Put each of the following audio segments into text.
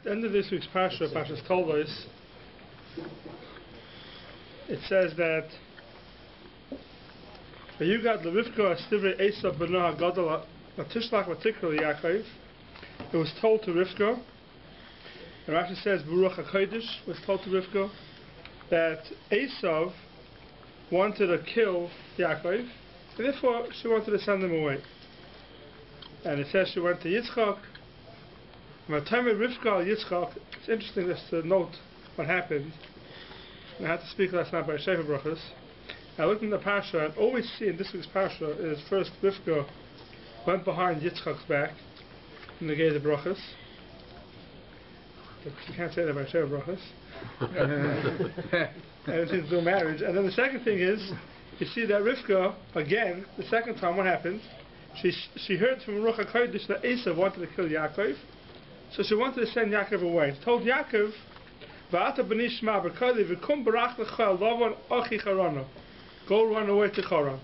the end of this week's Parsha, Parshas Toldot, it says that Vayugad leRivka Stivrei Esav b'no hagadol Latishlach v'tikra Yaakov. It was told to Rivka, and Rashi says Baruch HaKodesh was told to Rivka that Esav wanted to kill Yaakov, and therefore she wanted to send him away. And it says she went to Yitzchak. By the time of Rivka Yitzchak, it's interesting just to note what happened. And I had to speak last night by Shefa Brachas. I looked in the Parsha, and all we see in this week's Parsha is first Rivka went behind Yitzchak's back and they gave the Brachas. But you can't say that by Shefa Brachas. Anything to do with marriage. And then the second thing is, you see that Rivka, again, the second time, what happened? She heard from Baruch HaKodesh that Esav wanted to kill Yaakov, so she wanted to send Yaakov away. She told Yaakov, "Va'ata b'ni shma b'kali v'kum barach l'cha Lavan achi charana." Go run away to Charan.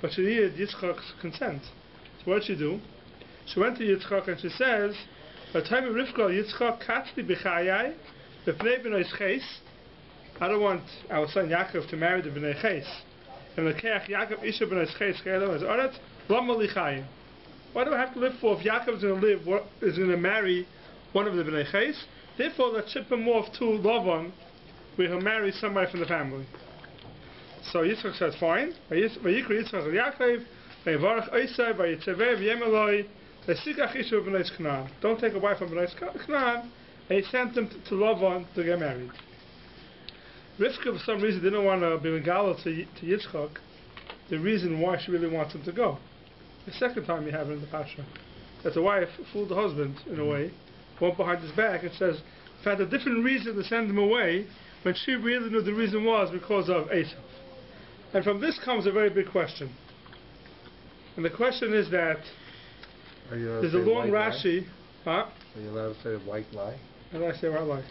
But she needed Yitzchak's consent. So what did she do? She went to Yitzchak and she says, "By the time of Rivka, Yitzchak katzli b'chayai b'pnei b'nei ches." I don't want our son Yaakov to marry the b'nei ches. And the keach Yaakov isha b'nei ches ke'elam as aret lama lichayim. Why do I have to live for if Yaakov is going to live? Is going to marry one of the b'nei ches? Therefore, let's ship him off to Lavan, where he'll marry somebody from the family. So Yitzchak says, fine. Vayikra Yitzchak Yaakov, Vayivarach Esav, Vayitzaveh, V'yemeloi, V'sikach isha b'nei Canaan. Don't take a wife from b'nei Canaan. And he sent him to Lavan to get married. Rivka, for some reason, didn't want to be regala to Yitzchak. The reason why she really wants him to go. The second time you have it in the Pasha, that the wife fooled the husband in a way, went behind his back and says, found a different reason to send him away when she really knew the reason was because of Esav. And from this comes a very big question. And the question is that there's a long Rashi. Huh? Are you allowed to say a white lie? How do I say white lie?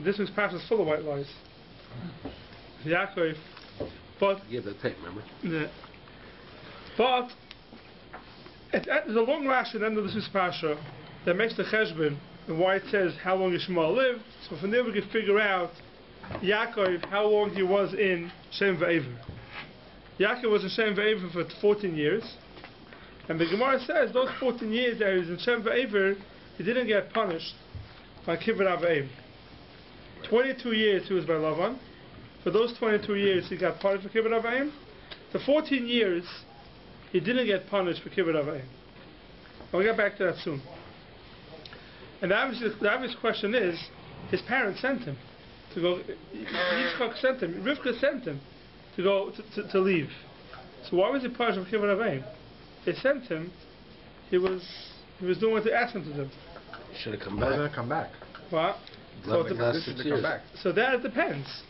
This week's Pasha is full of white lies. Yaakov, but You have the tape, remember? yeah. But there's a long Rashi at the end of this week's Pasha that makes the cheshbon and why it says how long Yishmael lived. So from there we can figure out Yaakov, how long he was in Shem V'Ever. Yaakov was in Shem V'Ever for 14 years. And the Gemara says those 14 years that he was in Shem V'Ever, he didn't get punished by Kibbutz Avayim. 22 years he was by Lavan. For those 22 years he got punished for Kibbutz Avayim. The 14 years he didn't get punished for Kibbutz Avayim. I'll get back to that soon. And the obvious question is, his parents sent him to go. Yitzchak sent him. Rivka sent him to go to leave. So why was he punished for Kibbutz Avayim? They sent him. He was doing what they asked him to do. He should have come back. Come back. What? So that it depends.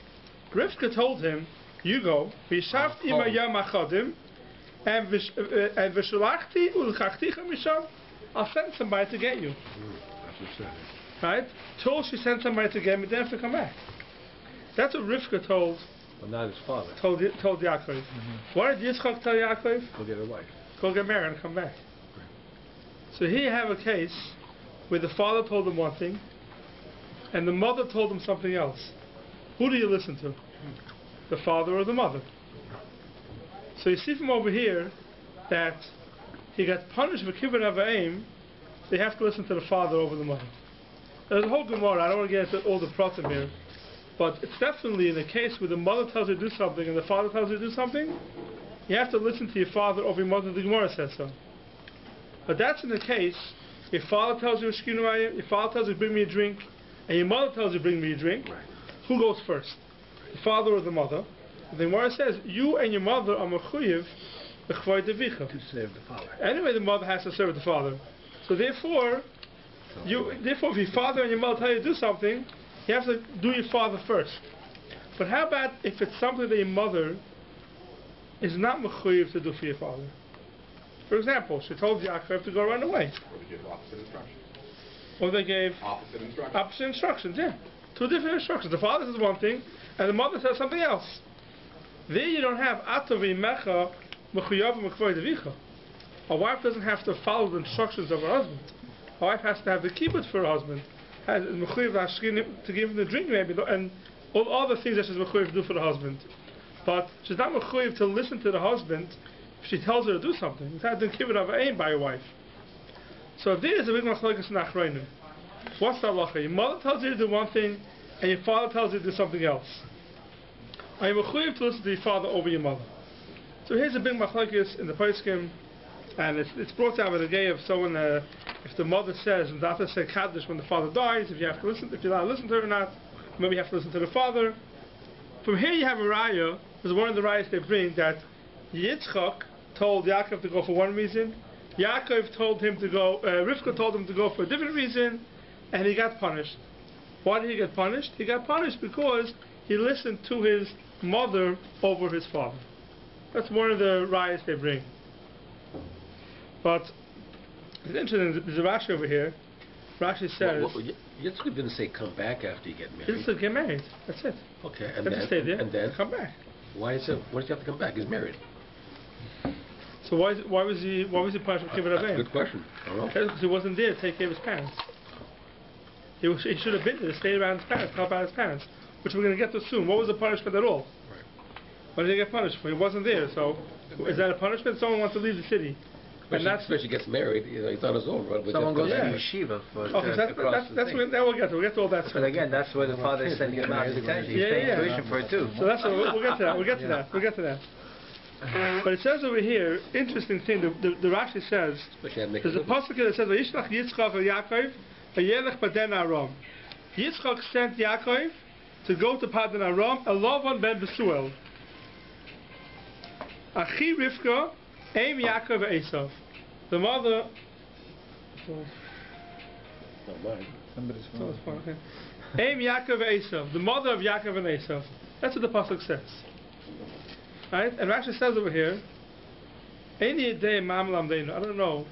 Rivka told him, "You go. V'yishavti imayam achadim, and v'shalachti ulchachticha misham. I'll send somebody to get you." That's what said. Right? Till she sent somebody to get me, then have to come back. That's what Rivka told. But not his father. Told Yaakov. Mm-hmm. What did Yitzchak tell Yaakov? Go get a wife. Go get married and come back. So here you have a case where the father told him one thing, and the mother told him something else. Who do you listen to? The father or the mother? So you see from over here that he got punished for Kibbutz Avayim. They have to listen to the father over the mother. There's a whole Gemara. I don't want to get into all the pratim here, but it's definitely in the case where the mother tells you to do something and the father tells you to do something, you have to listen to your father over your mother. The Gemara says so. But that's in the case your father tells you your father tells you bring me a drink, and your mother tells you bring me a drink. Right. Who goes first? The father or the mother? The Gemara says you and your mother are mechuyev b'chvay devicha. To save the father. Anyway, the mother has to serve the father. So therefore, if your father and your mother tell you to do something, you have to do your father first. But how about if it's something that your mother is not mechuyev to do for your father? For example, she told Yaakov to go run away. Or they gave opposite instructions. Or they gave Opposite instructions, yeah. Two different instructions. The father says one thing, and the mother says something else. There you don't have Atavi Mecha Mechuyav Mekvoy Devicha. A wife doesn't have to follow the instructions of her husband. A A wife has to have the kibbutz for her husband. Has mechuyev to give him the drink maybe, and all other things that she's mechuyev to do for the husband. But she's not mechuyev to listen to the husband if she tells her to do something. It's not the kibbutz of aim by your wife. So there is a big machlokes in achronim. What's the halacha? Your mother tells you to do one thing, and your father tells you to do something else. Are you mechuyev to listen to your father over your mother? So here's a big machlokes in the poskim, and it's brought out by the gay of someone. If the mother says and the after say kaddish when the father dies, if you have to listen, if you're allowed to listen to her or not, maybe you have to listen to the father. From here you have a raya. There's one of the rayas they bring that Yitzchak told Yaakov to go for one reason. Yaakov told him to go. Rivka told him to go for a different reason, and he got punished. Why did he get punished? He got punished because he listened to his mother over his father. That's one of the rayas they bring. But it's interesting. There's a Rashi over here. Rashi says, Yitzchak didn't say come back after you get married. Yitzchak get married. That's it. Okay, and then stay there. And then come back. Why does he have to come back? He's married. So why was he punished for kibbutz avim? Good question. I don't know. Because he wasn't there to take care of his parents. He should have been there to stay around his parents, help out his parents, which we're going to get to soon. What was the punishment at all? Right. What did he get punished for? He wasn't there. So is that a punishment? Someone wants to leave the city. Especially gets married, he's on his own. Right? Someone goes to yeshiva for that's we'll get to all that. But again, that's where the father is sending him out to detention. He's paying tuition for it too. So that's we'll get to that. We'll get to that. But it says over here, interesting thing. The Rashi says there's a pasuk that says Vayishlach Yitzchak Yaakov vayelech Padan Aram. Yitzchak sent Yaakov to go to Padan Aram. Lavan ben Besuel. Achi Rivka. Aim Yaakov Esav. The mother. Aim Yaakov Esav. The mother of Yaakov and Esav. That's what the pasuk says. Right? And Rashi says over here, I don't know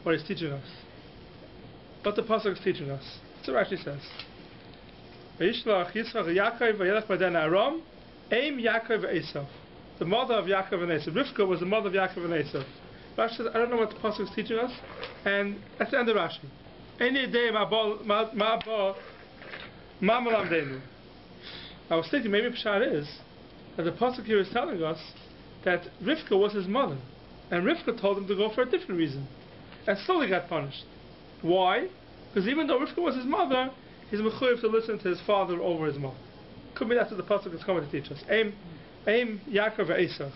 what he's teaching us. What the pasuk is teaching us. That's what Rashi says. Vayishlach Yitzchak Yaakov vayelech Padan Aram. Aim Yaakov Esav. The mother of Yaakov and Esav. Rivka was the mother of Yaakov and Esav. Rashi says, I don't know what the pasuk is teaching us, and that's the end of Rashi. I was thinking maybe Pshat is that the pasuk here is telling us that Rivka was his mother, and Rivka told him to go for a different reason, and still he got punished. Why? Because even though Rivka was his mother, he's mechuyev to listen to his father over his mother. Could be that's what the pasuk is coming to teach us. Aim Yaakov Esav.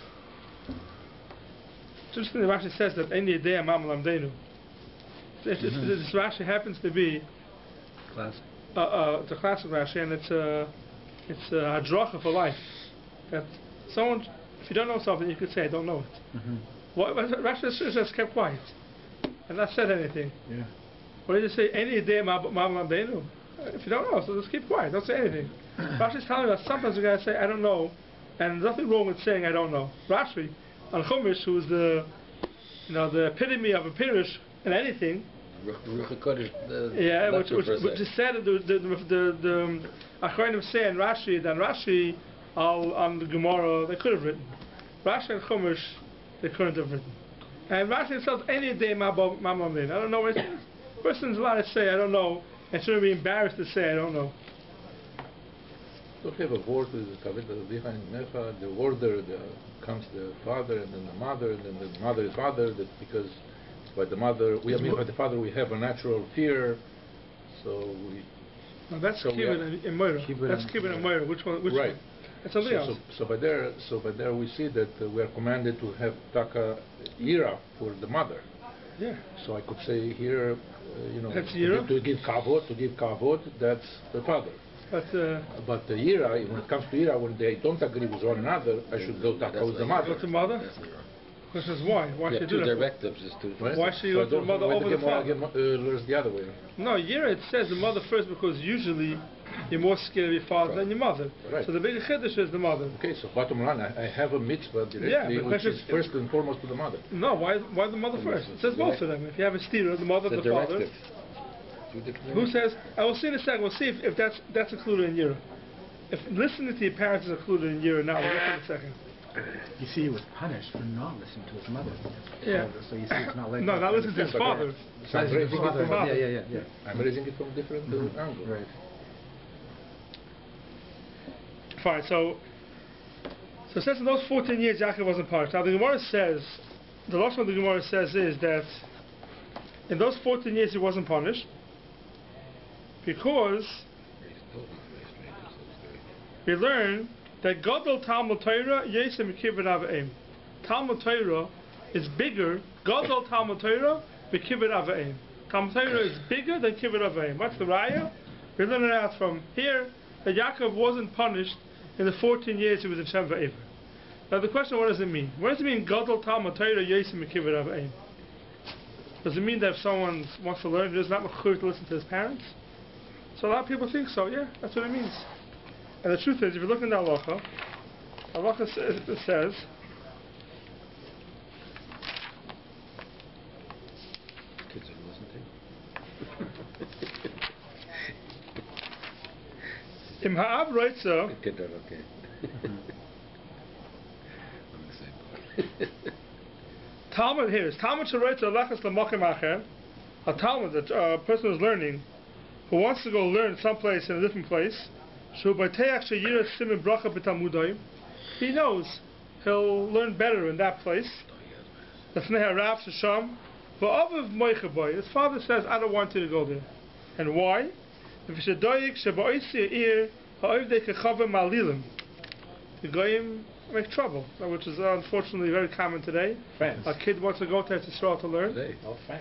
It's interesting that Rashi says that Ein Yedei Mam Lamdeinu. This Rashi happens to be classic. It's a classic Rashi, and it's a hadracha for life. That someone, if you don't know something, you could say I don't know it. Rashi just kept quiet and not said anything. Yeah. What did he say? Ein Yedei Mam Lamdeinu. If you don't know, so just keep quiet. Don't say anything. Rashi is telling us sometimes we gotta say I don't know. And there's nothing wrong with saying I don't know. Rashi, on Chumash, who's the epitome of a pirush in anything. Which is said the Achronim say in Rashi, then Rashi on the Gemara they could have written. Rashi and Chumash they couldn't have written. And Rashi himself any day mamamlin. I don't know what it is. Person's allowed to say I don't know and shouldn't be embarrassed to say I don't know. So we have a word with the behind Mecha, the order comes the father and then the mother and then the mother is father, that because by the mother by the father we have a natural fear, so we that's Kibbutz and Moira. That's Kibbutz and Moira. Which one? Right. That's something else. So by there we see that we are commanded to have taka ira for the mother. Yeah. So I could say here, that's to give kavod, that's the father. But the ira, when it comes to ira, when they don't agree with one another, I should go taka with the mother. Go to the mother? Because why? Why should you do that? Directives is to. Why should you go to the mother over the father? The other way. No, Yira it says the mother first because usually you're more scared of your father than your mother. Right. So the bigger chiddush is the mother. Okay, so bottom line, I have a mitzvah directly, which is first and foremost to the mother. No, why the mother first? It says both of them. If you have a steer, the mother, the father. Who says? I will see in a second. We'll see if that's included in Yira. If listening to your parents is included in Yira, now we'll get to in a second. You see, he was punished for not listening to his mother. Yeah. So you see, it's not like No, not listening to his father. So I'm raising it from Yeah. I'm raising it from different angle. Right. Fine. So since in those 14 years Yaakov wasn't punished. Now the Gemara says, the last one the Gemara says is that in those 14 years he wasn't punished because we learn that Gadol Talmud Torah Yesem Kibbut Avayim. Talmud Torah is bigger. Gadol Talmud Torah Kibbut Avayim. Talmud Torah is bigger than Kibbut Avayim. What's the raya? We learn it out from here that Yaakov wasn't punished in the 14 years he was in Shem Va'ever. Now the question, what does it mean? What does it mean Gadol Talmud Torah Yesem Kibbut Avayim? Does it mean that if someone wants to learn, he does not mechur to listen to his parents? So a lot of people think so. Yeah, that's what it means. And the truth is, if you look in the halacha says Kids are listening. Im ha'av roitza. Kids are okay. I'm excited. Talmud here is Talmud sheroitza lachas l'makom acher. A Talmud, a person who's learning, who wants to go learn someplace in a different place. He knows he'll learn better in that place. His father says, I don't want you to go there. And why? The goyim make trouble, which is unfortunately very common today. Friends. A kid wants to go to Israel to learn,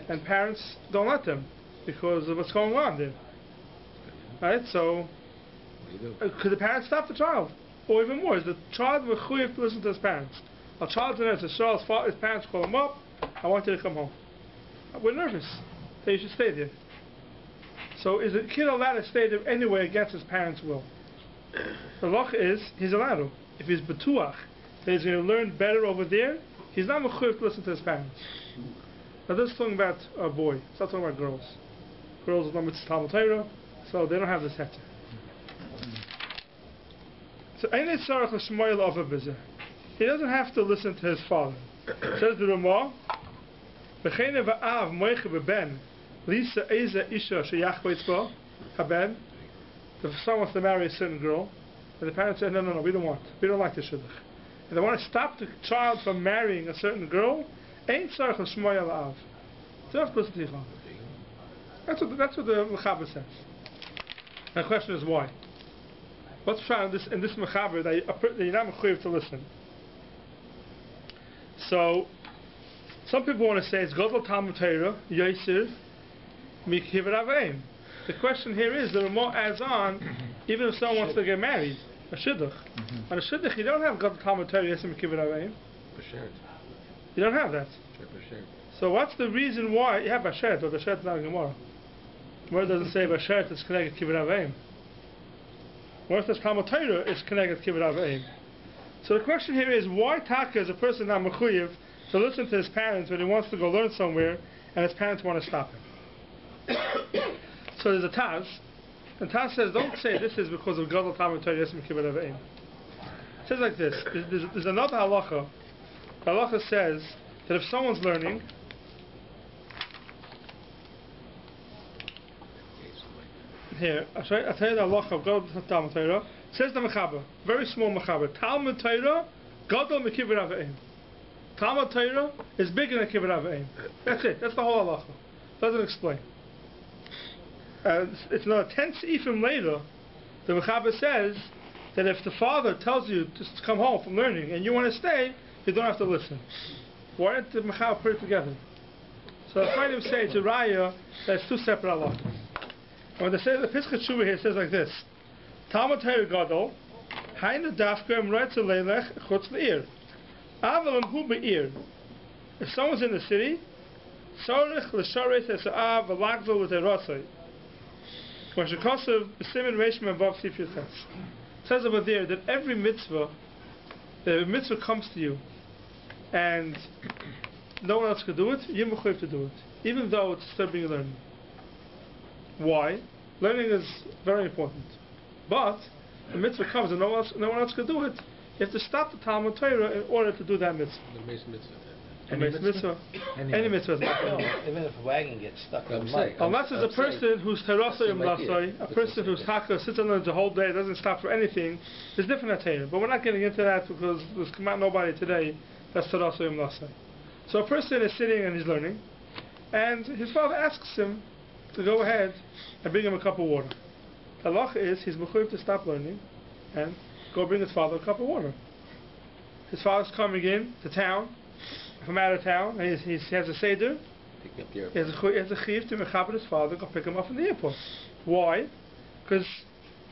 and parents don't let them because of what's going on there. Right? So could the parents stop the child? Or even more, is the child mechuyev to listen to his parents? A child's in Israel, his parents call him up, I want you to come home. We're nervous that you should stay there. So is the kid allowed to stay there anyway against his parents' will? The loch is, he's allowed to. If he's betuach, that he's going to learn better over there, he's not mechuyev to listen to his parents. Now this is talking about a boy, it's not talking about girls. Girls are not mitzvah Talmud Torah, so they don't have this heter. So he doesn't have to listen to his father. Says the Ramah, if someone wants to marry a certain girl, and the parents say, no, we don't like the shidduch, and they want to stop the child from marrying a certain girl, ain't tzarich l'shmoy al av. So you have to listen to your father. That's what the Mechaber says. And the question is why? What's found in this Mechaber that you're not mechuyev to listen? So, some people want to say it's Gadol Talmud Torah Yosef Mikibbut Avayim. The question here is, the Ramah adds on, even if someone wants to get married, a shidduch. On a shidduch, you don't have Gadol Talmud Torah Yosef Mikibbut Avayim. You don't have that. So what's the reason why you have Bashert, but Bashert is not a Gemara. Gemara doesn't say Bashert is connected to Kibbut Avayim. Gemara says Talmud Torah is connected to Kibbut Avayim. So the question here is, why Taka is a person not mechuyev to listen to his parents when he wants to go learn somewhere and his parents want to stop him? So there's a Taz, and Taz says, don't say this is because of Gadol Talmud Torah Yosef Kibbut Avayim. It says like this, there's another halacha. The halacha says that if someone's learning, here, I'll tell you the halacha of Gadol Talmud Torah. Says the Mechaber, very small Mechaber, Talmud Torah, Gadol Kibbut Avayim. Talmud Torah is bigger than Kibbut Avayim. That's it. That's the whole halacha. Doesn't explain. It's not 10 seifim later. The Mechaber says that if the father tells you to come home from learning and you want to stay, you don't have to listen. Why didn't the Mechaber put it together? So I find him saying to Raya that it's two separate halachas. And when they say the Pesach Tshuva here, it says like this. Talmud Torah Gadol, Hainu Dafka Imretz Leilech Chutz Le'ir. Avalim Hu Be'ir. If someone's in the city, Sorich L'Sharet Esa'av V'Lagzol L'Terosai. When Shekosav B'Simin Reishim Above Sif Yutes. It says over there that every mitzvah, the mitzvah comes to you, and no one else could do it, you're mechuyev to do it, even though it's disturbing your learning. Why? Learning is very important. But the mitzvah comes and no one else can do it. you have to stop the Talmud Torah in order to do that mitzvah. The Mace Mitzvah. Any mitzvah? Any mitzvah is not going to Even if a wagon gets stuck in the mud. unless it's a person who's terasay imlasai, a person who's haka sits on the whole day, doesn't stop for anything, there's different atayim. But we're not getting into that because there's not nobody today that's terasay imlasai. So a person is sitting and he's learning, and his father asks him to go ahead and bring him a cup of water. The halacha is he's mechuyev to stop learning and go bring his father a cup of water. His father's coming in to town from out of town, and he has a seder. He has a chiv to mechabed his father, go pick him up from the airport. Why? Because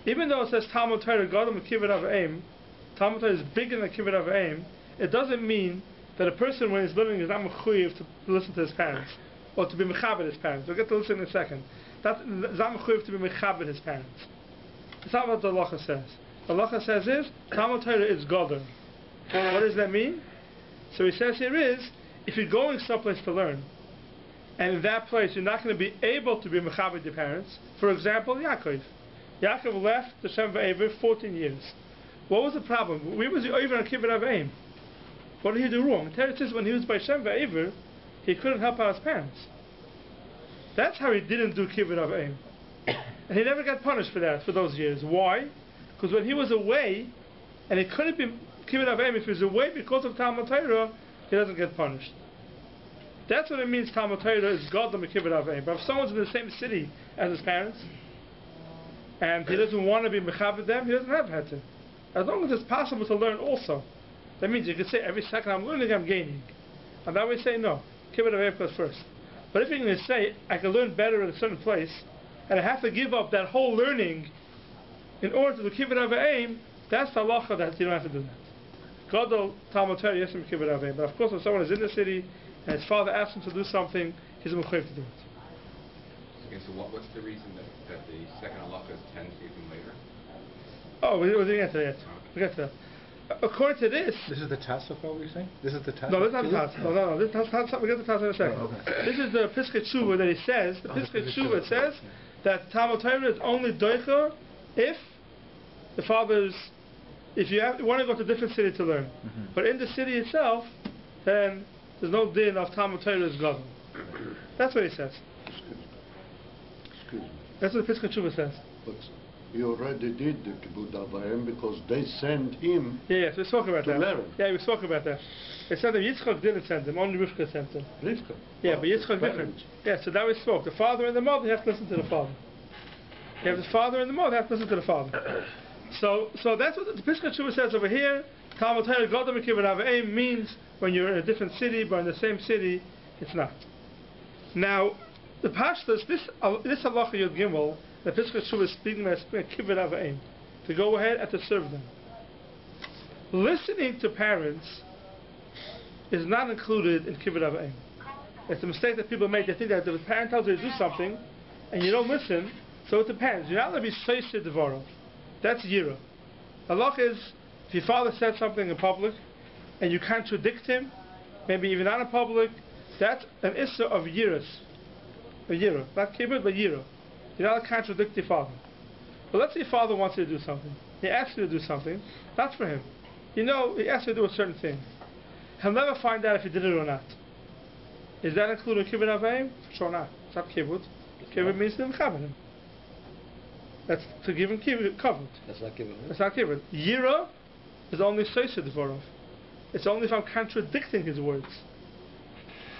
even though it says Talmud Torah Gadol Mekibud Avayim, Talmud Torah is bigger than Kibud Avayim, it doesn't mean that a person when he's living is not mechuyev to listen to his parents or to be mechabed his parents. We'll get to listen in a second. That's not mechuyev to be mechabed his parents. It's not what the halacha says. The halacha says is Talmud Torah is Gadol. What does that mean? So he says here is, if you're going someplace to learn, and in that place you're not going to be able to be mechabed your parents, for example, Yaakov. Yaakov left the Shem V'Ever 14 years. What was the problem? We was even on Kibbutz Avayim. What did he do wrong? It says when he was by Shem V'Ever, he couldn't help out his parents. That's how he didn't do Kibbutz Avayim. And he never got punished for that, for those years. Why? Because when he was away, and he couldn't be Kibbutz Avayim, if he was away because of Talmud Torah, he doesn't get punished. That's what it means Talmud Torah is Gadol Kibbutz Avayim. But if someone's in the same city as his parents, and he doesn't want to be mechabed them, he doesn't have to. As long as it's possible to learn also. That means you can say every second I'm learning, I'm gaining. And that way say no. Kibbutz Avayim goes first. But if you're going to say I can learn better at a certain place, and I have to give up that whole learning in order to do Kibbutz Avayim, that's the halacha that you don't have to do that. Gadol Talmud Torah yes and Kibbutz Avayim. But of course, when someone is in the city and his father asks him to do something, he's mechuyev to do it. Okay, so what's the reason that the second halacha is 10 even later? Oh, we're going to get to that. We'll get to that. According to this... This is the Tassaf, what we're saying? This is the Tassaf? No, this is not the Tassaf. No. This is we'll get to the Tassaf in a second. Oh, okay. This is the Piskei Tshuva that he says. The Piskei Tshuva says that Talmud Torah is only doicha if the father's... If you want to go to a different city to learn. Mm-hmm. But in the city itself, then there's no din of Talmud Torah is Gadol. That's what he says. Excuse me. That's what the Piskei Tshuva says. But he already did the Kibbutz Avayim because they sent him Yes, we spoke about to that. learn. Yeah, we spoke about that. They said that Yitzchak didn't send him, only Rivka sent him. Rivka. Yeah, but Yitzchak different. Yeah, so that we spoke. The father and the mother have to listen to the father. You have the father and the mother have to listen to the father. So that's what the Piskei Tshuva says over here. Talmud Torah Gadol Kibbutz Avayim means when you're in a different city, but in the same city, it's not. Now, the Pashtus, this halacha Yud Gimel, the Piskei Tshuva is speaking about Kibbutz Avayim, to go ahead and to serve them. Listening to parents is not included in Kibbutz Avayim. It's a mistake that people make. They think that if a parent tells you to do something, and you don't listen, so it depends. You're not going to be Seishe Devorah. That's Yira. Halacha is, if your father said something in public, and you contradict him, maybe even not in public, that's an issa of Yiras. A Yira. Not Kibbutz, but Yira. You're not to contradict your father. But let's say your father wants you to do something. He asks you to do something. That's for him. You know, he asks you to do a certain thing. He'll never find out if you did it or not. Is that included in Kibbutz Avayim? Sure not. It's not Kibbutz. Kibbutz means to cover him. That's to give him covered. That's not Kibbutz. That's not Kibbutz. Yira is only Seised Dvorov. It's only if I'm contradicting his words.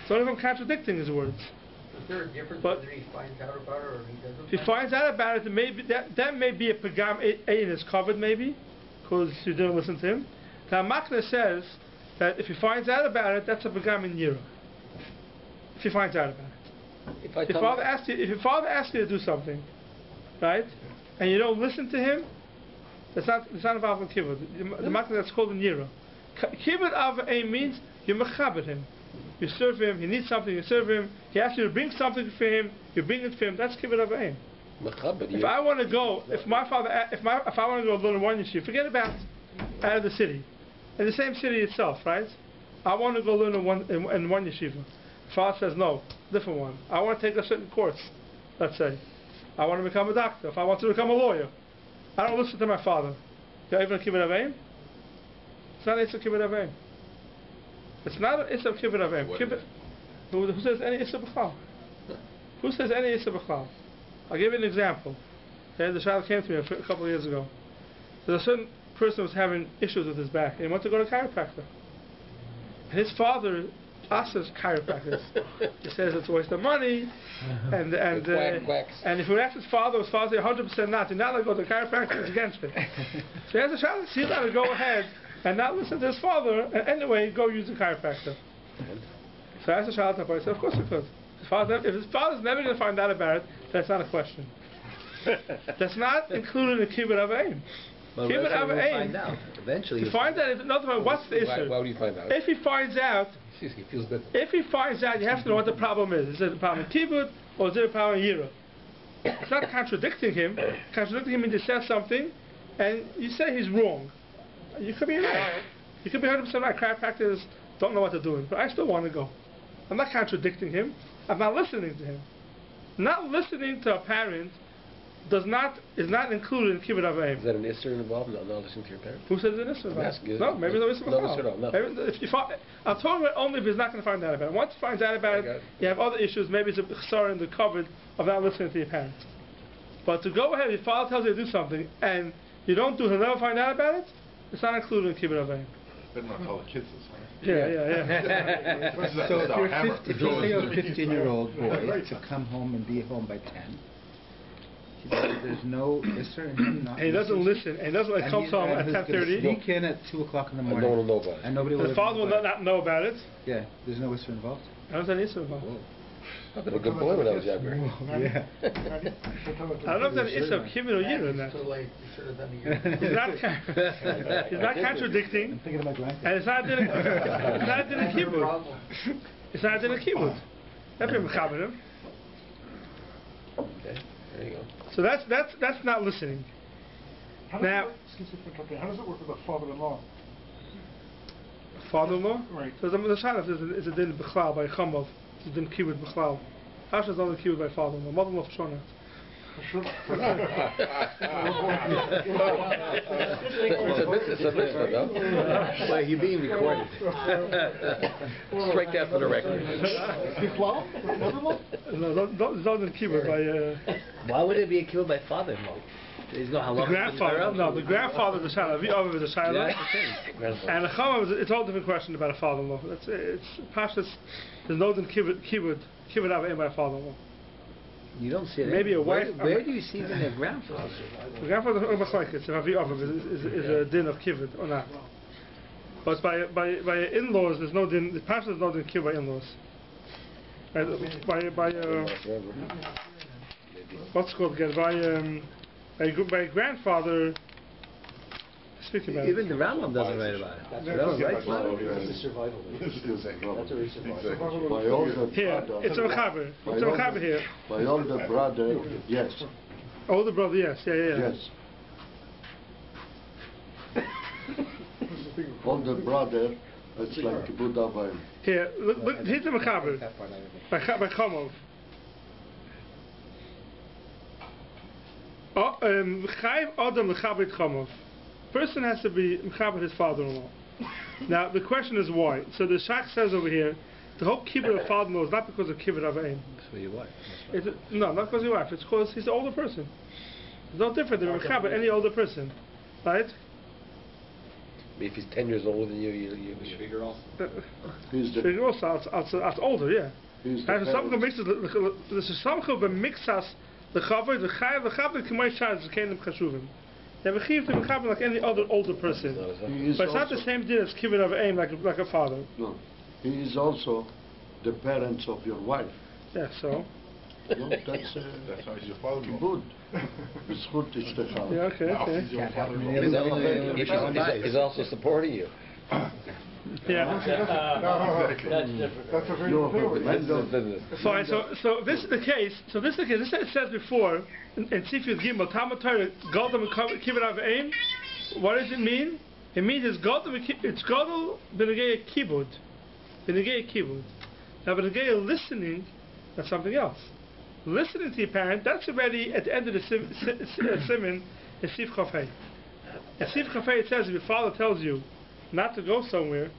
It's only if I'm contradicting his words. Is there a difference But whether he finds out about it or he doesn't? if he finds out about it, then maybe that may be a pagam in his covered, maybe, because you didn't listen to him. Now Makna says that if he finds out about it, that's a pagam in Yira. If he finds out about it. If your father asks you to do something, right, and you don't listen to him, it's not involved in kibbutz. The Makna that's called in Yira. Kibbutz Avayim means you mechabed him. You serve him. He needs something. You serve him. He asks you to bring something for him. You bring it for him. That's kibbutz Avayim. If I want to go, if I want to go learn one yeshiva, forget about out of the city, in the same city itself, right? I want to go learn in one yeshiva. Father says no, different one. I want to take a certain course. Let's say, I want to become a doctor. If I want to become a lawyer, I don't listen to my father. Do I even kibbutz Avayim? It's not Issa Kibbut Aveim. It's not an Issa Kibbut Aveim. What is it? Who says any Issa B'chal? Who says any Issa B'chal? I'll give you an example. Okay, the child came to me a couple of years ago. There's a certain person who was having issues with his back, and he wanted to go to a chiropractor. And his father asks chiropractors. He says it's a waste of money, and if you ask his father says 100% not. You're not going to go to a chiropractor, it's against it. So he has a child, he's got to go ahead and not listen to his father, and anyway, go use a chiropractor. So I asked the child, I said, of course he could. If his father's never going to find out about it, that's not a question. That's not included in the Kibbut Aveim. Kibbut Aveim. Eventually, to find out, what's the issue? Why would he find out? If he finds out, He feels better. if he finds out, you have to know what the problem is. Is it a problem in Kibbut or is it a problem in Yira? It's not contradicting him. Contradicting him means he says something, and you say he's wrong. You could be right. You could be 100% right. Chiropractors don't know what they're doing, but I still want to go. I'm not contradicting him. I'm not listening to him. Not listening to a parent is not included in Kibbut Aveim. Is that an Isser involved? Not listening to your parents? Who says it's an Isser? No, maybe no Isser. No Isser at all. No. I'm talking about only if he's not going to find out about it. Once he finds out about it, you have other issues. Maybe it's a chsar in the cupboard of not listening to your parents. But to go ahead, your father tells you to do something, and you don't do it, and never find out about it, it's not included in Kibbut Aveim. Better not tell the kids this, huh? Yeah. So if you say a 15-year-old boy to come home and be home by 10, there's no Isser in him not. And he doesn't listen. And he doesn't come home at 10:30. Sneak in at 2 o'clock in the morning. And no one will know about it. And nobody will. The father will not know about it. Yeah, there's no Isser involved. I don't think Isser involved. I've been a good boy when I was younger. Yeah. I don't know if that's Isser of Kibbut or Yira in that. Too late. You should have done the He's not contradicting. I'm thinking of my grandkids. And it's not in a Kibbut. It's not in a Kibbut. That'd be mechaber him. Okay, there you go. So that's not listening. Now, How does it work with a father-in-law? father-in-law. Right. So the Shana is a din b'chlal by Chamov. It's a din kibbut b'chlal. Hashem is only kibbut by father-in-law. Mother-in-law for sure not. It's a mitzvah, no? Well, you're being recorded. Strike that for the record. No, don't din kibbut by. Why would it be a kibbut by father-in-law? There's no The halakha. grandfather, no, the grandfather is a Shana. The other is a Shana. Yeah, that's the thing. And the Chama, it's a whole different question about a father-in-law. It's Pashas. There's no din kibbut Aveim by a father-in-law. You don't see it. Maybe a wife. Where do you see it in their grandfather? The grandfather is a din of kibbut or not. But by in-laws, there's no din. The Pashas is no din kibbut by in-laws. By what's it called again? By grandfather. Speaking about Even the Rambam doesn't write about it. The Rambam writes about it. By older here, brother. it's a mechaber. It's a mechaber here. By older brother, yes. Older brother, yes, yeah. Yes. Older brother, it's like Kibbut Avayim. Here, look, here's the mechaber. By Chomov. Chayv Adam Mechaber Chomov. Person has to be mechaber his father-in-law. Now the question is why. So the Shach says over here, the whole kibbut of father-in-law is not because of kibbut aveim. That's for your wife. No, not because of your wife. It's because he's the older person. It's no different than mechaber any older person, right? If he's 10 years older than you, The figure also. He's the, Figure also, it's older, yeah. he's the And some parent. mixes the samchel b'mixas the chaver the chayav the chaver k'may shaz kenim chashuvim. They have a chiv to mechaber like any other older person. He is But it's not the also- same din as kibbut aveim like a father. No, he is also the parents of your wife. Yeah, so. No, that's That's how he's your father-in-law. Kibbut. B'zchut ishtecha. Yeah, okay. Can't happen in He's the other way. he's also supporting you. Yeah. That's a very No, clear but one. Fine. So this is the case. This it says before in Sifyud Gimel Talmud Torah Gadol Kibbut Aveim. What does it mean? It means it's Gadol b'negei Kibbut. B'negei Kibbut. Now b'negei listening, that's something else. Listening to your parent, that's already at the end of the simon in Sif Chafei. In Sif Chafei it says if your father tells you not to go somewhere,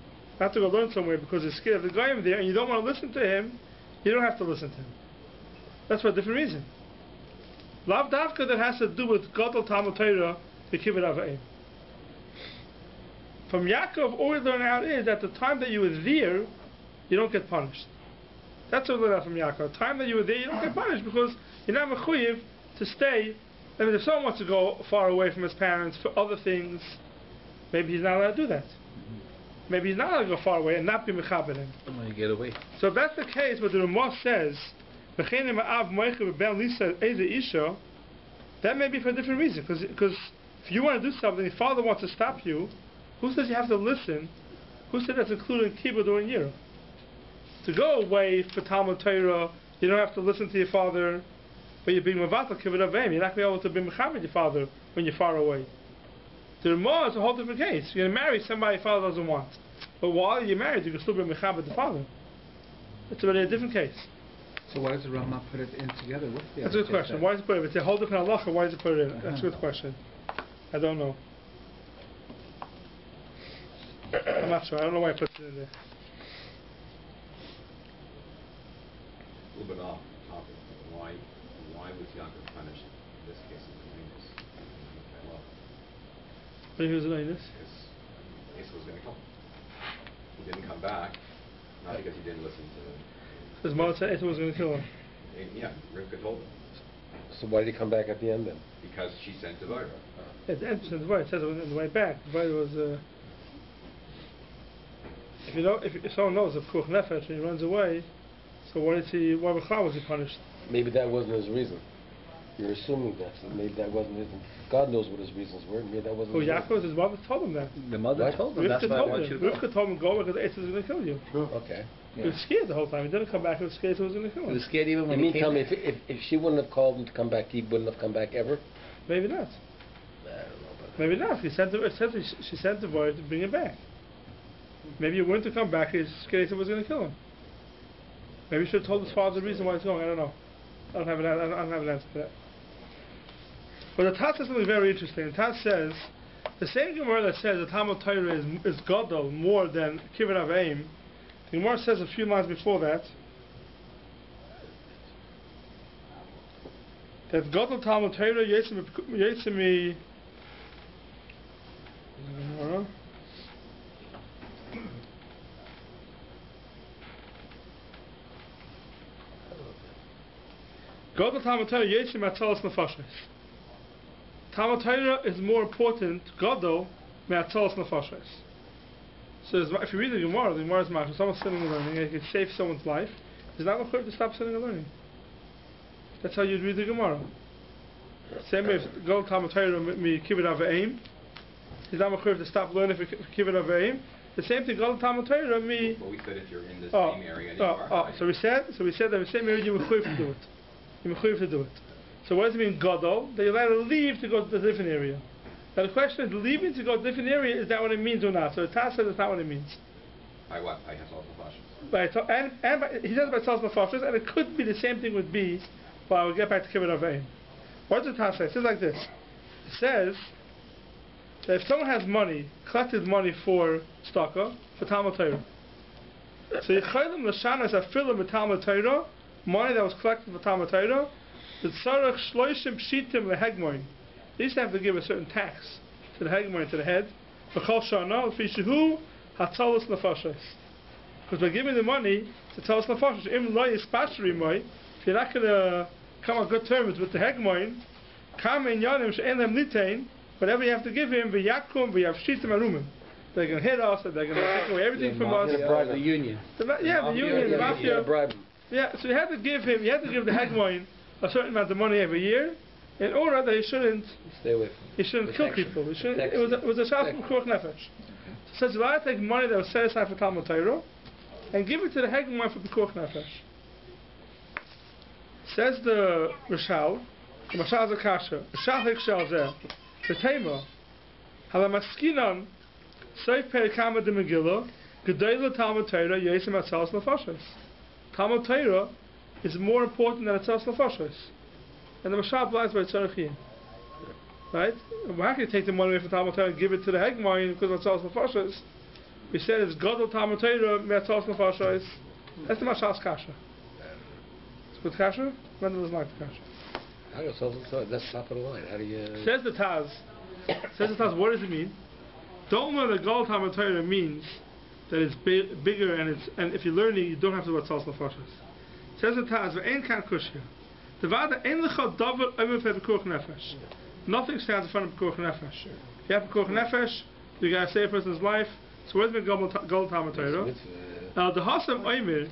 not to go learn somewhere because you're scared of the guy there and you don't want to listen to him, you don't have to listen to him. That's for a different reason. Lav Davka that has to do with Gadol Talmud Torah to Kibbut Avayim. From Yaakov, all we learn out is that the time that you were there, you don't get punished. That's what we learn out from Yaakov. The time that you were there, you don't get punished because you're not mechuyev to stay. I mean, if someone wants to go far away from his parents for other things, maybe he's not allowed to do that. Maybe he's not allowed to go far away and not be mechaber him. When you get away. So if that's the case, what the Ramah says, that may be for a different reason. Because if you want to do something, your father wants to stop you, who says you have to listen? Who said that's included in kibbutz or in yira? To go away for Talmud Torah, you don't have to listen to your father, but you're being mevatel kibbutz avayim. You're not going to be able to be mechaber your father when you're far away. The Ramah is a whole different case. You're going to marry somebody your father doesn't want, but while you're married, you can still be mechaber the father. It's a very different case. So why does the Rama put it in together with the That's a good question. Why does it put it in? It's a whole different halacha. Why does it put it in? That's a good question. I don't know. I'm not sure. I don't know why I put it in there. A little bit off topic. Why was Yaakov punished in this case of Linus? But he was doing this? Because Esau was going to kill him. He didn't come back, not because he didn't listen to His mother said Esau was going to kill him. Yeah, Rivka told him. So why did he come back at the end then? Because she sent the voter. At the end of the vote, it says it was on the way back. The vote was, if someone knows of Kuch Nefesh and he runs away, so why was he punished? Maybe that wasn't his reason. You're assuming that. So maybe that wasn't his. God knows what his reasons were. Maybe that wasn't. Well, Yaakov, his mother told him that. The mother told him. That's why I want you to go. Rivka told him go because Esau was going to kill you. Okay. He was scared the whole time. He didn't come back. He was scared Esau was going to kill him. He was scared even when You he mean came. tell me if she wouldn't have called him to come back, he wouldn't have come back ever? Maybe not. I don't know. But Maybe not. She sent the boy to bring him back. Maybe he wanted to come back. He was scared Esau was going to kill him. Maybe he should have told his father the reason why he's going. I don't know. I don't have an answer to that. But the Taz says something very interesting. The Taz says, the same Gemara that says the Talmud Torah is Gadol more than Kibbut Avayim, the Gemara says a few lines before that Gadol Talmud Torah Yetzimi Gadol Talmud Torah Yetzimi Atzalas Nefashos. Talmud Torah is more important, Gadol, me'atzalas nefashos. So if you read the Gemara is mashal. If someone's sitting and learning, and it can save someone's life, it's not required to stop sitting and learning. That's how you'd read the Gemara. Same way, if Gadol Talmud Torah me kibbut avayim, it's not required to stop learning for kibbut avayim. The same thing, Gadol Talmud Torah me. Well, we said if you're in the same area and you are. So we said that in the same area you're required to do it. You're required to do it. So what does it mean, Gadol? That you're allowed to leave to go to a different area. Now the question is, leaving to go to a different area, is that what it means or not? So the Taz says it's not what it means. By what? By Hatzalas Nefashos. He says by Hatzalas Nefashos, and it could be the same thing would be, but I will get back to Kibbut Avayim. What does the Taz say? It says like this. It says that if someone has money, collected money for Staka, for Talmud Torah, so Yichaylim L'Shanas Afilim with Talmud Torah, money that was collected for Talmud Torah, the Tzarech Shloishim Pshitim LeHegmoin. They used to have to give a certain tax to the Hegmoin, to the head. B'chol Shana, L'Fishihu, Hatzalas Nefashos. Because by giving the money, it's Hatzalas Nefashos. Im Lo Yispashri Moi, if you're not going to come on good terms with the Hegmoin, Kam in Yanim She'en Lem Litain, whatever you have to give him, V'yakum, V'yavshitim Arumim. They're going to hit us, and they're going to take away everything from us. The union. The union, the mafia. Bribe him. Yeah, so you had to give the Hegmoin a certain amount of money every year, in order that he shouldn't Stay away from kill people. It was a shas from Kuch Nefesh. So you allowed to take money that was set aside for Talmud Torah and give it to the Hegmoin for the Kuch Nefesh. Says the Rishal, the Mashal Zakasha, Rishal Hikshal Zeh, the Tema, Halamaskinan, Seif Perikama de Megillah, Gedayla Talmud Torah, Yesim Atzalas Nefashos. Talmud Torah is more important than Atzalas Nefashos. And the Mashal applies by Tzarechim. Right? We're not going to take the money away from Talmud Torah and give it to the Hegmoin because of Atzalas Nefashos. we said it's Gadol Talmud Torah Me'atzos Nefashos. That's the Mashal's Kasha. It's good Kasha? When was like the Kasha? That's top of the line. How do you... Says the Taz, what does it mean? Don't learn that Gadol Talmud Torah means that it's bigger and if you're learning, you don't have to do Atzos Nefashos. Says the Taz, Ve'en kan kushya. Devada ein lecha davar omer pekuach nefesh. Nothing stands in front of pekuach nefesh. If you have pekuach nefesh, you got to save a person's life. So where's the Gadol Talmud Torah? The Hasam Omer,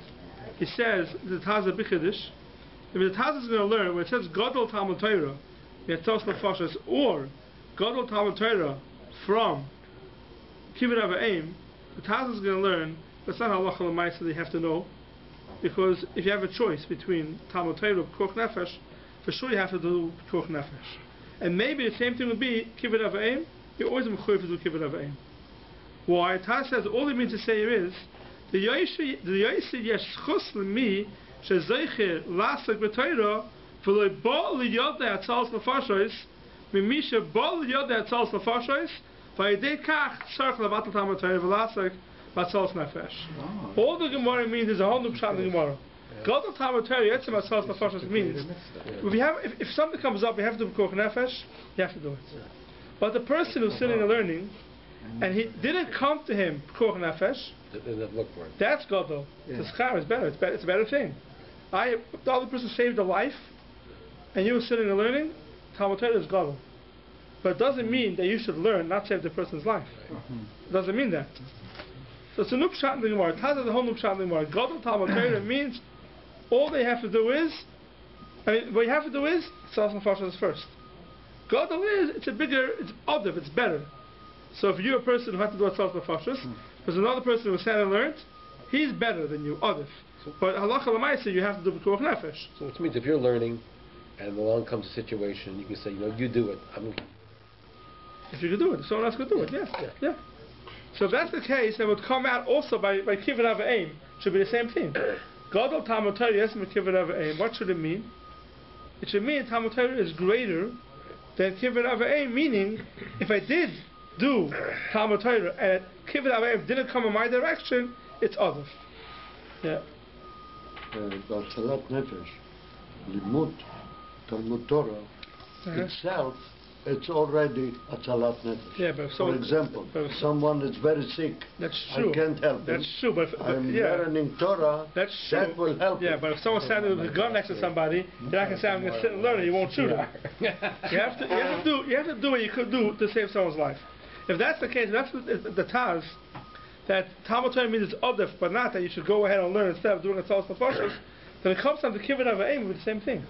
he says, the Taz of Bichadish, if the Taz is going to learn, when it says Gadol Talmud Torah, Me'atzos Nefashos, or Gadol Talmud Torah from Kibbud Avayim, the Taz is going to learn, that's not halacha l'maisa that you have to know, because if you have a choice between Talmud Torah and Pekuach Nefesh, for sure you have to do Pekuach Nefesh. And maybe the same thing would be Kibbud Avayim, you're always mechuyev to do Kibbud Avayim. Why? Taz says, all it means to say is, the Yosi yesh chus l'mi shezoicher lasak b'Torah v'loi bo l'yodei atzals nefashos mimi shebo l'yodei atzals nefashos v'yidei kach tzarech levatel Talmud Torah v'lasak b'atzals nefesh. All the Gemara means is a whole new pshat in the Gemara. Gadol Talmud Torah yetzim atzals nefashos means if something comes up, you have to do pekuach nefesh, you have to do it. But the person who's sitting and learning, and he didn't come to him pekuach nefesh, that's Gadol. The schar is better. It's a better thing. The other person saved a life, and you were sitting and learning, Talmud Torah is Gadol. But it doesn't mean that you should learn, not save the person's life. It doesn't mean that. So it's a new pshat in the Gemara. Taz is a whole new pshat in the Gemara. Gadol Talmud Torah means all they have to do is, what you have to do is, Tzos Nefashos first. Gadol is, it's Adav, it's better. So if you're a person who has to do a Tzos Nefashos, there's another person who sat and learned, he's better than you, Adif. But halacha l'maisa, you have to do pekuach nefesh. So which means if you're learning, and along comes a situation, you can say, you do it. If you could do it, if someone else could do it, yeah. So if that's the case, it would come out also by Kibbud Avayim. Should be the same thing. Gadol Talmud Torah yesim Kibbud Avayim. What should it mean? It should mean Talmud Torah is greater than Kibbud Avayim, meaning if I did do Talmud Torah and Kibbud Avayim didn't come in my direction, it's other. Yeah. B'atzalat nefesh, limut Talmud Torah itself, it's already atzalat nefesh. Yeah, but for example, someone is very sick. That's true. I can't help him. That's true, but I'm learning Torah. That's true. That will help. Yeah, but if someone's standing with a gun next to somebody, you're not going to say, I'm going to sit and learn it. You won't shoot him. You have to do what you could do to save someone's life. If that's the case, that's the Taz, that Talmud Torah means it's Odef, but not that you should go ahead and learn instead of doing a Tzos Nefashos, then it comes down to Kibbud Avayim with the same thing.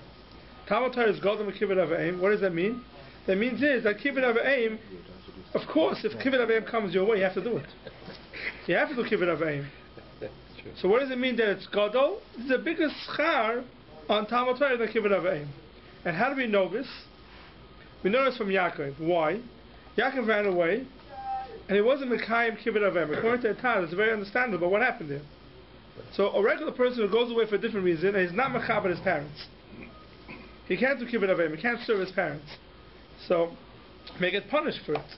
Talmud Torah is Gadol with Kibbud Avayim. What does that mean? That means is that Kibbud Avayim, of course, if Kibbud Avayim comes your way, you have to do it. You have to do Kibbud Avayim. So what does it mean that it's Gadol? It's the biggest schar on Talmud Torah than Kibbud Avayim. And how do we know this? We know this from Yaakov. Why? Yaakov ran away, and he wasn't Mekayim Kibbud Avayim. According to the Taz, it's very understandable what happened there. So a regular person who goes away for a different reason, and he's not Mechaber his parents. He can't do Kibbud Avayim. He can't serve his parents. So, he may get punished for it.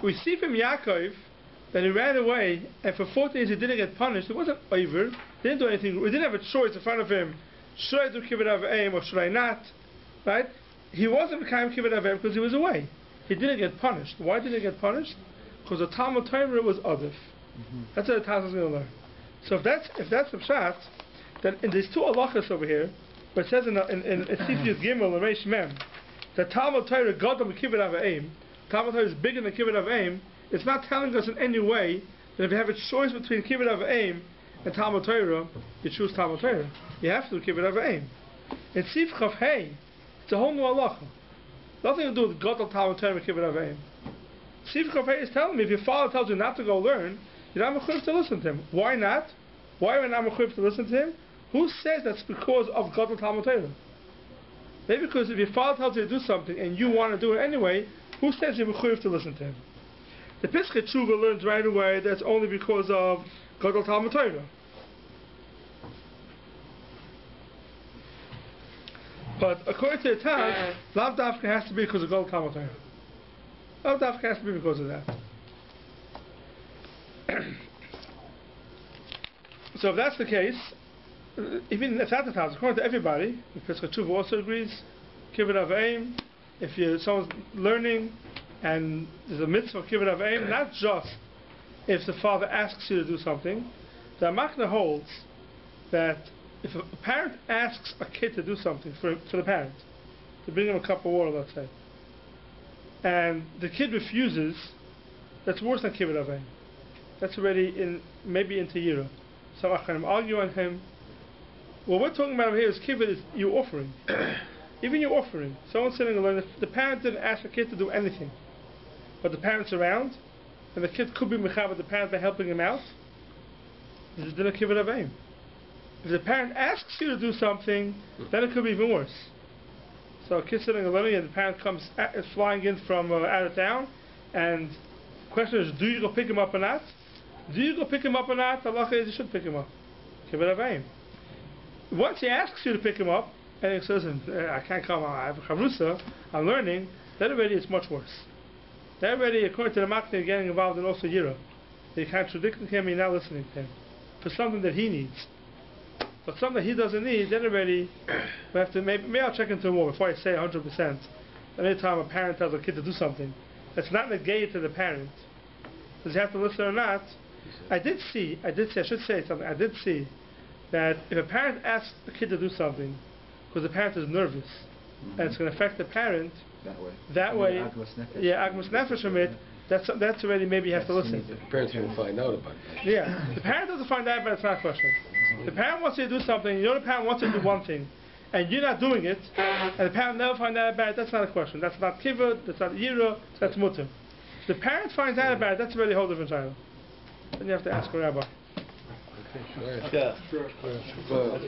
We see from Yaakov that he ran away, and for 14 years he didn't get punished. He wasn't over. He didn't do anything. He didn't have a choice in front of him. Should I do Kibbud Avayim or should I not? Right? He wasn't Mekayim Kibbud Avayim because he was away. He didn't get punished. Why didn't he get punished? Because the Talmud Torah was Adif. That's what the Taz is going to learn. So if that's the pshat, then in these two halachas over here, where it says in Sifyus Gimel and Reish Mem, that Talmud Torah Gadol Kibbud Avayim, Talmud Torah is bigger than Kibbud Avayim, it's not telling us in any way that if you have a choice between Kibbud Avayim and Talmud Torah, you choose Talmud Torah. You have to do Kibbud Avayim. In Sif Chav Hey, it's a whole new halacha. Nothing to do with Gadol Talmud Torah and Kibbud Avayim. Sif Chav Hey is telling me if your father tells you not to go learn, you're not mechuyev to listen to him. Why not? Why are we not mechuyev to listen to him? Who says that's because of Gadol Talmud Torah? Maybe because if your father tells you to do something and you want to do it anyway, who says you're mechuyev to listen to him? The Pischei Tshuva learns right away that's only because of Gadol Talmud Torah. But according to the Taz, Lav Dafka has to be because of Gadol Talmud Torah. Lav Dafka has to be because of that. So if that's the case, even if that's the case, according to everybody, if Pesach Tshuva also agrees, kibbut av v'eim, if someone's learning and there's a mitzvah of kibbut av v'eim, not just if the father asks you to do something, the Makna holds that if a parent asks a kid to do something for the parent, to bring him a cup of water, let's say, and the kid refuses, that's worse than kibbut av v'eim. That's already maybe into Yira. So Achanim argue on him. What we're talking about over here is kibbut is you offering. Even your offering. Someone's sitting alone, the parent didn't ask the kid to do anything, but the parent's around, and the kid could be mechaber the parent by helping him out. This is dinner kibbut av v'eim. If the parent asks you to do something, then it could be even worse. So a kid sitting alone and the parent comes flying in from out of town, and the question is, do you go pick him up or not? Do you go pick him up or not? Allah says you should pick him up. Kibbut av v'eim. Once he asks you to pick him up, and he says, I can't come, I have a chavrusa, I'm learning, then already it's much worse. Then already, according to the Makna, you're getting involved in also Yira. You're contradicting him, you're not listening to him. For something that he needs. But something that he doesn't need, then already, we have to, maybe I'll check into it more before I say 100%. Anytime a parent tells a kid to do something, that's not negated to the parent. Does he have to listen or not? I should say something, I did see that if a parent asks the kid to do something, because the parent is nervous, and it's going to affect the parent, that way, agmas nefesh from it, that's already maybe you have to listen. The parents will find out about that. Yeah, the parent doesn't find out, but it's not a question. The parent wants you to do something, the parent wants you to do one thing, and you're not doing it, and the parent never finds out about it, that's not a question. That's not kibbut, that's not yira, that's mutter. The parent finds out about it, that's already a whole different child. Then you have to ask a rabbi. Okay, sure. Yeah. Sure.